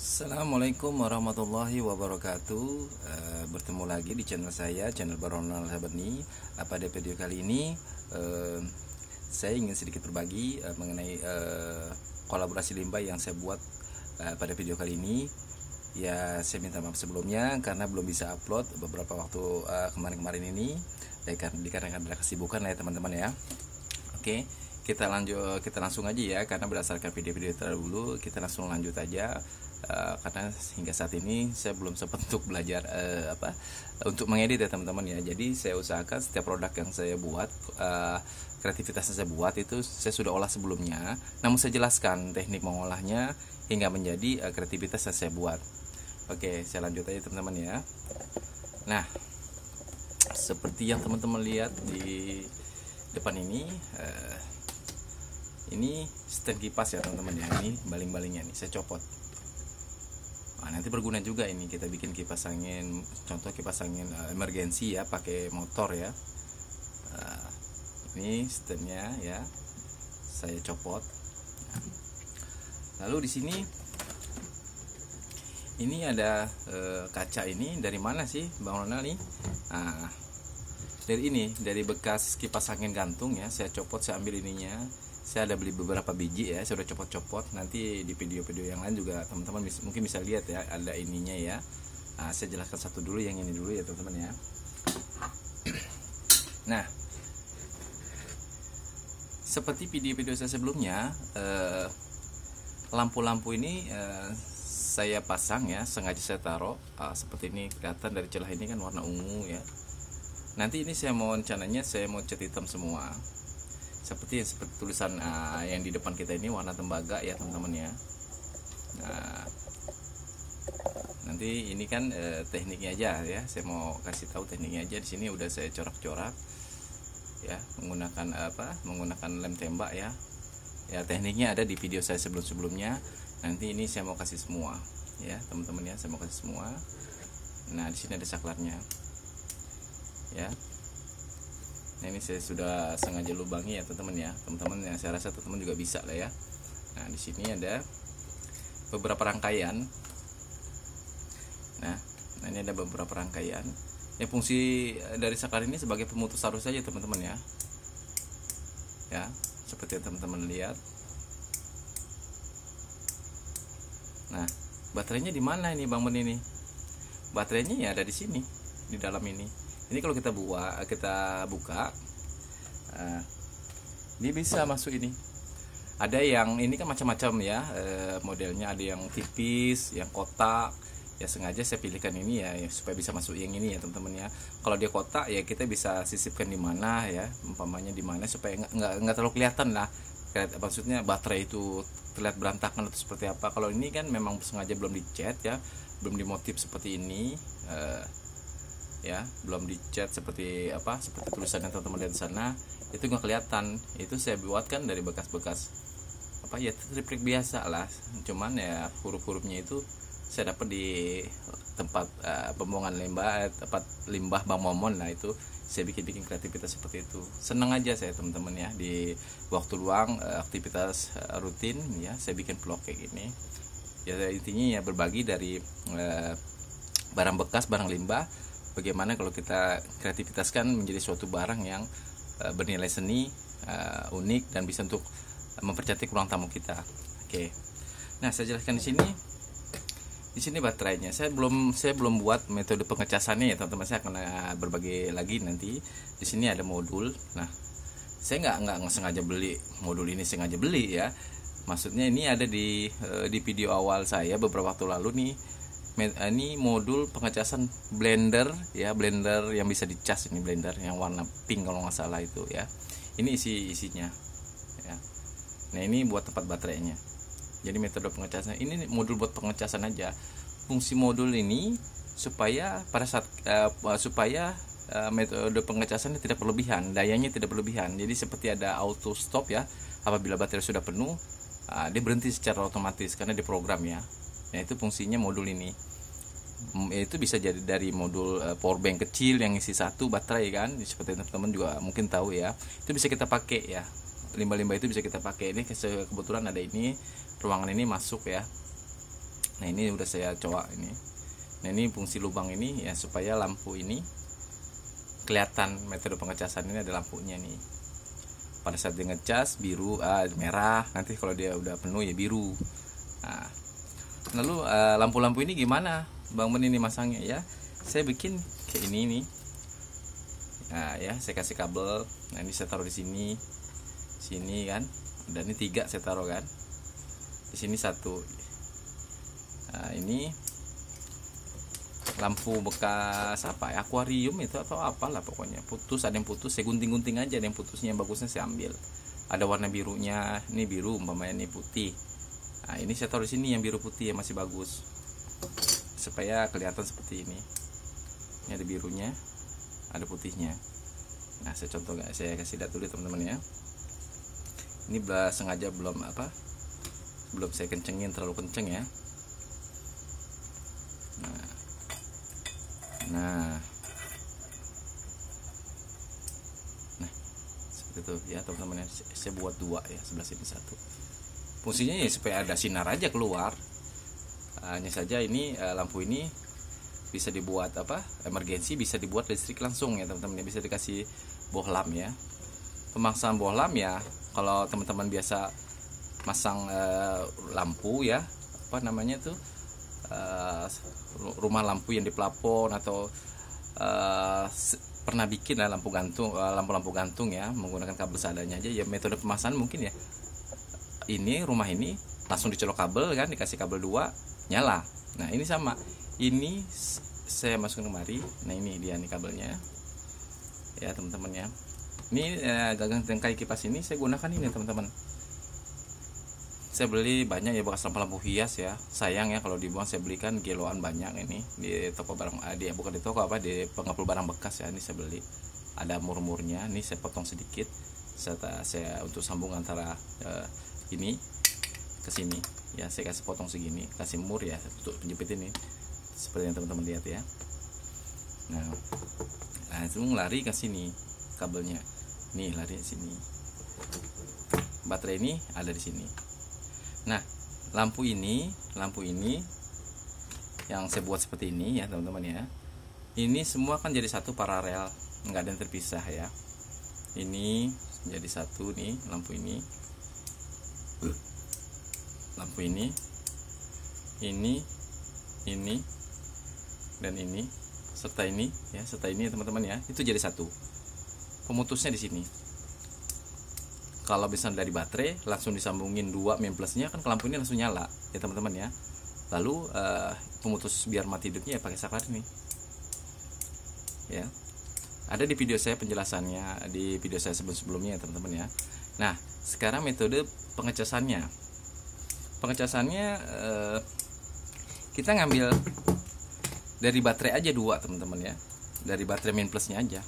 Assalamualaikum warahmatullahi wabarakatuh. Bertemu lagi di channel saya, channel Baronal Sabeni. Pada video kali ini saya ingin sedikit berbagi mengenai kolaborasi limbah yang saya buat pada video kali ini. Ya, saya minta maaf sebelumnya karena belum bisa upload beberapa waktu kemarin-kemarin ini dikarenakan ada kesibukan ya teman-teman ya. Oke, kita langsung aja ya, karena berdasarkan video-video terdahulu kita langsung lanjut aja. Karena hingga saat ini saya belum sempat untuk belajar untuk mengedit ya teman-teman ya. Jadi saya usahakan setiap produk yang saya buat, kreativitas yang saya buat itu saya sudah olah sebelumnya, namun saya jelaskan teknik mengolahnya hingga menjadi kreativitas yang saya buat. Oke, saya lanjut aja teman-teman ya. Nah, seperti yang teman-teman lihat di depan ini stand kipas ya teman-teman ya. Ini baling-balingnya nih saya copot. Nah, nanti berguna juga ini kita bikin kipas angin, contoh kipas angin emergensi ya, pakai motor ya. Ini standnya ya, saya copot. Lalu di sini ini ada kaca. Ini dari mana sih Bang Ronald nih? Nah, dari bekas kipas angin gantung ya, saya copot, saya ambil ininya. Saya ada beli beberapa biji ya, saya udah copot-copot. Nanti di video-video yang lain juga teman-teman mungkin bisa lihat ya, ada ininya ya. Nah, saya jelaskan satu dulu, yang ini dulu ya teman-teman ya. Nah, seperti video-video saya sebelumnya, lampu-lampu ini saya pasang ya, sengaja saya taruh seperti ini, kelihatan dari celah ini kan warna ungu ya. Nanti ini saya mau rencananya saya mau cat hitam semua. Seperti tulisan yang di depan kita ini warna tembaga ya teman-teman ya. Nah, nanti ini kan tekniknya aja ya, saya mau kasih tahu tekniknya aja. Di sini udah saya corak-corak ya, menggunakan lem tembak ya. Ya, tekniknya ada di video saya sebelum-sebelumnya. Nanti ini saya mau kasih semua ya teman-teman ya, saya mau kasih semua. Nah, di sini ada saklarnya ya. Nah, ini saya sudah sengaja lubangi ya teman-teman ya. Teman-teman yang saya rasa teman-teman juga bisa lah ya. Nah, di sini ada beberapa rangkaian. Nah, ini ada beberapa rangkaian. Yang fungsi dari saklar ini sebagai pemutus arus saja teman-teman ya. Ya, seperti yang teman-teman lihat. Nah, baterainya di mana ini Bang Ben ini? Baterainya ya ada di sini, di dalam ini. Ini kalau kita buka, dia bisa masuk ini. Ada yang ini kan macam-macam ya modelnya, ada yang tipis, yang kotak. Ya sengaja saya pilihkan ini ya supaya bisa masuk yang ini ya teman-teman ya. Kalau dia kotak ya kita bisa sisipkan di mana ya, umpamanya di mana supaya nggak terlalu kelihatan lah. Maksudnya baterai itu terlihat berantakan atau seperti apa. Kalau ini kan memang sengaja belum dicat ya, belum dimotif seperti ini. Ya, belum dicat seperti tulisannya teman-teman lihat di sana, itu nggak kelihatan. Itu saya buat kan dari bekas-bekas triplik biasa lah, cuman ya huruf-hurufnya itu saya dapat di tempat pembuangan limbah, tempat limbah Bang Momon. Nah, itu saya bikin kreativitas seperti itu. Senang aja saya teman-teman ya, di waktu luang aktivitas rutin ya, saya bikin vlog kayak gini ya. Intinya ya berbagi dari barang bekas, barang limbah, bagaimana kalau kita kreativitaskan menjadi suatu barang yang bernilai seni, unik, dan bisa untuk mempercantik ruang tamu kita. Oke. Nah, saya jelaskan di sini. Di sini baterainya. Saya belum buat metode pengecasannya ya teman-teman. Saya akan berbagi lagi nanti. Di sini ada modul. Nah, saya nggak sengaja beli modul ini, sengaja beli ya. Maksudnya ini ada di video awal saya beberapa waktu lalu nih. Ini modul pengecasan blender ya, blender yang bisa dicas, ini blender yang warna pink kalau nggak salah itu ya. Ini isinya ya. Nah, ini buat tempat baterainya. Jadi metode pengecasan ini modul buat pengecasan aja. Fungsi modul ini supaya pada saat metode pengecasannya tidak berlebihan, dayanya tidak berlebihan. Jadi seperti ada auto stop ya, apabila baterai sudah penuh dia berhenti secara otomatis karena diprogram ya. Nah, itu fungsinya modul ini. Itu bisa jadi dari modul power bank kecil yang isi satu baterai kan, seperti teman-teman juga mungkin tahu ya. Itu bisa kita pakai ya. Limbah-limbah itu bisa kita pakai. Ini kebetulan ada ini ruangan ini masuk ya. Nah ini udah saya coba ini. Nah ini fungsi lubang ini ya supaya lampu ini kelihatan, metode pengecasan ini ada lampunya nih. Pada saat dia ngecas biru, merah, nanti kalau dia udah penuh ya biru. Nah, lalu lampu-lampu ini gimana Bang Ben ini masangnya ya? Saya bikin kayak ini nih. Nah ya, saya kasih kabel. Nah ini saya taruh di sini, sini kan. Dan ini 3 saya taruh kan. Di sini 1. Nah ini lampu bekas apa ya, akuarium itu atau apalah pokoknya, putus, ada yang putus saya gunting-gunting aja, ada yang putusnya, yang bagusnya saya ambil. Ada warna birunya, ini biru umpamanya, ini putih. Nah ini saya taruh di sini yang biru putih yang masih bagus supaya kelihatan seperti ini. Ini ada birunya, ada putihnya. Nah saya contoh, saya kasih lihat dulu teman-teman ya. Ini sengaja belum saya kencengin terlalu kenceng ya. Nah seperti itu ya teman-teman ya. Saya buat 2 ya, sebelah sini 1. Fungsinya ya supaya ada sinar aja keluar. Hanya saja ini lampu ini bisa dibuat emergensi, bisa dibuat listrik langsung ya teman-teman ya. Bisa dikasih bohlam ya. Pemasangan bohlam ya, kalau teman-teman biasa masang lampu ya, rumah lampu yang di plafon atau pernah bikin lampu gantung, lampu-lampu gantung ya, menggunakan kabel seadanya aja ya. Metode pemasangan mungkin ya, ini rumah ini langsung dicolok kabel kan, dikasih kabel 2 nyala. Nah ini sama, ini saya masukin kemari. Nah ini dia nih kabelnya ya teman-teman ya. Ini gagang tangkai kipas ini saya gunakan ini teman-teman. Saya beli banyak ya bekas lampu-lampu hias ya. Sayang ya kalau dibuang, saya belikan kiloan banyak ini di toko barang, bukan di toko di pengepul barang bekas ya. Ini saya beli, ada mur-murnya. Ini saya potong sedikit, saya untuk sambung antara ini ke sini ya. Saya kasih potong segini, kasih mur ya untuk penjepit ini, seperti yang teman-teman lihat ya. Nah langsung lari ke sini kabelnya. Nih lari ke sini. Baterai ini ada di sini. Nah, lampu ini yang saya buat seperti ini ya teman-teman ya. Ini semua kan jadi satu paralel, nggak ada yang terpisah ya. Ini jadi satu nih, lampu ini, dan ini, serta ini ya, teman-teman ya. Itu jadi satu. Pemutusnya di sini. Kalau misalnya dari baterai langsung disambungin 2 min plusnya kan, ke lampu ini langsung nyala ya teman-teman ya. Lalu pemutus biar mati hidupnya ya pakai saklar ini ya. Ada di video saya penjelasannya, di video saya sebelumnya ya teman-teman ya. Nah sekarang metode pengecasannya kita ngambil dari baterai aja 2 teman-teman ya, dari baterai min plusnya aja.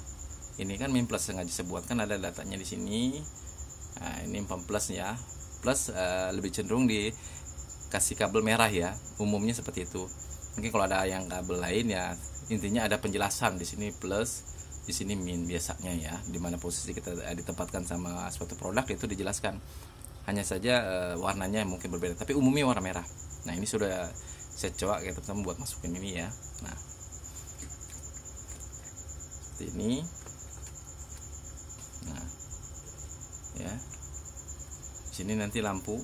Ini kan min plus, sengaja saya buat kan ada datanya di sini. Nah, ini 4 plus ya, plus lebih cenderung dikasih kabel merah ya, umumnya seperti itu. Mungkin kalau ada yang kabel lain ya, intinya ada penjelasan di sini plus, di sini min biasanya ya, dimana posisi kita ditempatkan sama suatu produk itu dijelaskan. Hanya saja warnanya mungkin berbeda, tapi umumnya warna merah. Nah ini sudah saya coba ya teman-teman buat masukin ini ya. Nah seperti ini. Nah ya, di sini nanti lampu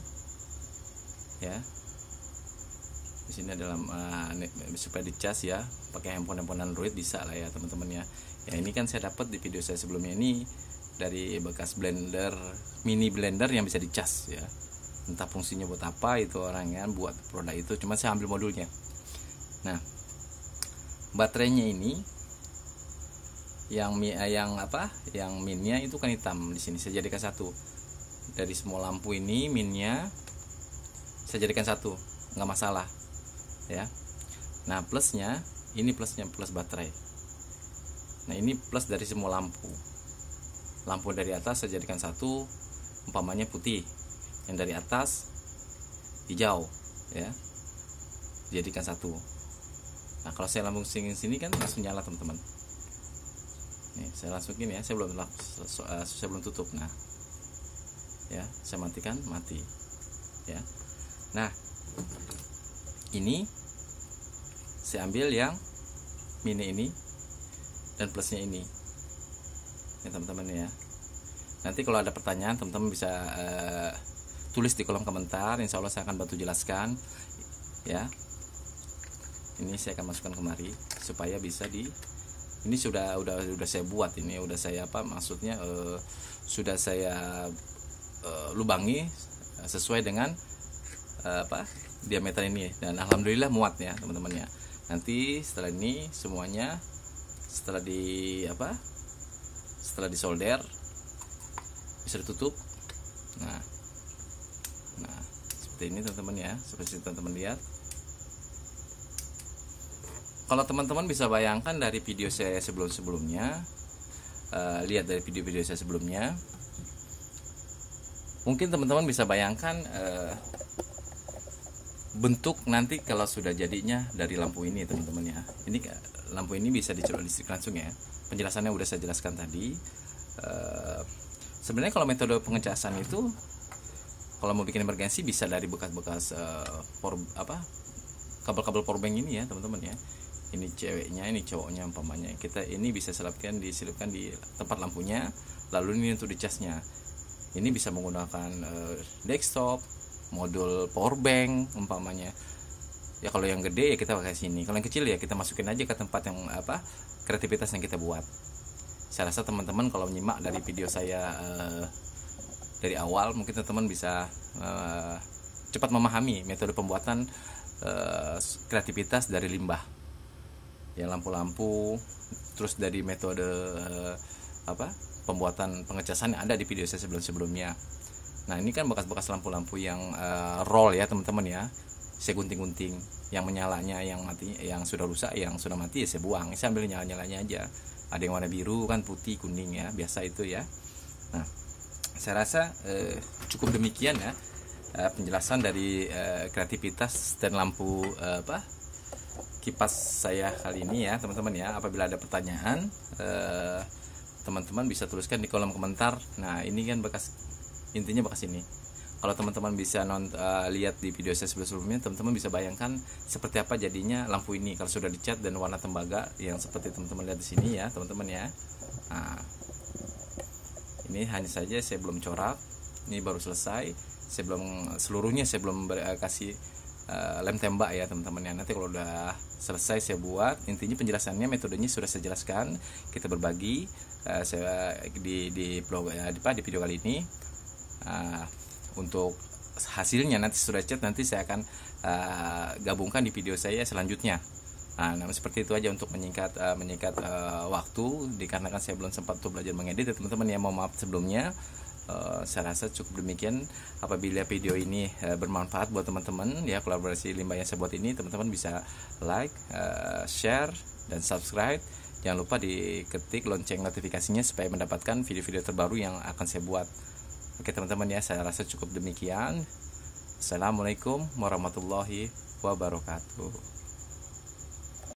ya, di sini adalah supaya dicas ya, pakai handphone Android bisa lah ya teman-teman ya. Ya ini kan saya dapat di video saya sebelumnya ini dari bekas blender, mini blender yang bisa dicas ya. Entah fungsinya buat apa itu orangnya buat produk itu, cuma saya ambil modulnya. Nah baterainya ini yang minnya itu kan hitam. Di sini saya jadikan satu. Dari semua lampu ini minnya saya jadikan satu, nggak masalah ya. Nah plusnya ini, plus baterai. Nah ini plus dari semua lampu. Lampu dari atas saya jadikan satu, umpamanya putih. Yang dari atas hijau ya, jadikan satu. Nah kalau saya lambung sini kan langsung nyala teman-teman. Nih saya masukin ya, saya belum tutup. Nah ya, saya matikan, mati ya. Nah ini saya ambil yang mini ini dan plusnya ini ya teman-teman ya. Nanti kalau ada pertanyaan teman-teman bisa tulis di kolom komentar, insya Allah saya akan bantu jelaskan ya. Ini saya akan masukkan kemari supaya bisa ini sudah saya buat, ini udah saya maksudnya sudah saya lubangi sesuai dengan diameter ini, dan alhamdulillah muat ya teman-teman ya. Nanti setelah ini semuanya setelah disolder bisa ditutup. Nah seperti ini teman-teman ya, seperti teman-teman lihat. Kalau teman-teman bisa bayangkan dari video saya sebelumnya, lihat dari video-video saya sebelumnya, mungkin teman-teman bisa bayangkan bentuk nanti kalau sudah jadinya dari lampu ini teman-teman ya. Ini lampu ini bisa dicolok listrik langsung ya. Penjelasannya udah saya jelaskan tadi. Sebenarnya kalau metode pengecasan itu, kalau mau bikin emergensi bisa dari bekas-bekas kabel-kabel powerbank ini ya teman-teman ya. Ini ceweknya, ini cowoknya umpamanya. Kita ini bisa diselipkan di tempat lampunya, lalu ini untuk dicasnya. Ini bisa menggunakan desktop, modul powerbank umpamanya. Ya kalau yang gede ya kita pakai sini. Kalau yang kecil ya kita masukin aja ke tempat yang kreativitas yang kita buat. Saya rasa teman-teman kalau menyimak dari video saya dari awal, mungkin teman-teman bisa cepat memahami metode pembuatan kreativitas dari limbah. Ya lampu-lampu, terus dari metode pembuatan pengecasan yang ada di video saya sebelumnya. Nah ini kan bekas-bekas lampu-lampu yang roll ya teman-teman ya. Saya gunting-gunting, yang menyalanya, yang mati, yang sudah rusak, yang sudah mati ya saya buang. Saya ambil nyala-nyalanya aja. Ada yang warna biru kan, putih, kuning ya, biasa itu ya. Nah saya rasa cukup demikian ya penjelasan dari kreativitas dan lampu kipas saya kali ini ya teman-teman ya. Apabila ada pertanyaan teman-teman bisa tuliskan di kolom komentar. Nah ini kan intinya bekas ini. Kalau teman-teman bisa lihat di video saya sebelumnya, teman-teman bisa bayangkan seperti apa jadinya lampu ini kalau sudah dicat dan warna tembaga yang seperti teman-teman lihat di sini ya teman-teman ya. Nah ini hanya saja saya belum corak, ini baru selesai. Seluruhnya saya belum kasih lem tembak ya teman-teman ya. Nanti kalau udah selesai saya buat. Intinya penjelasannya, metodenya sudah saya jelaskan, kita berbagi saya di video kali ini. Untuk hasilnya nanti sudah cat, nanti saya akan gabungkan di video saya selanjutnya. Nah seperti itu aja untuk menyingkat waktu, dikarenakan saya belum sempat untuk belajar mengedit ya teman-teman ya. Mohon maaf sebelumnya. Saya rasa cukup demikian. Apabila video ini bermanfaat buat teman-teman ya, kolaborasi limbah yang saya buat ini, teman-teman bisa like, share, dan subscribe. Jangan lupa diketik lonceng notifikasinya supaya mendapatkan video-video terbaru yang akan saya buat. Oke teman-teman ya, saya rasa cukup demikian. Assalamualaikum warahmatullahi wabarakatuh.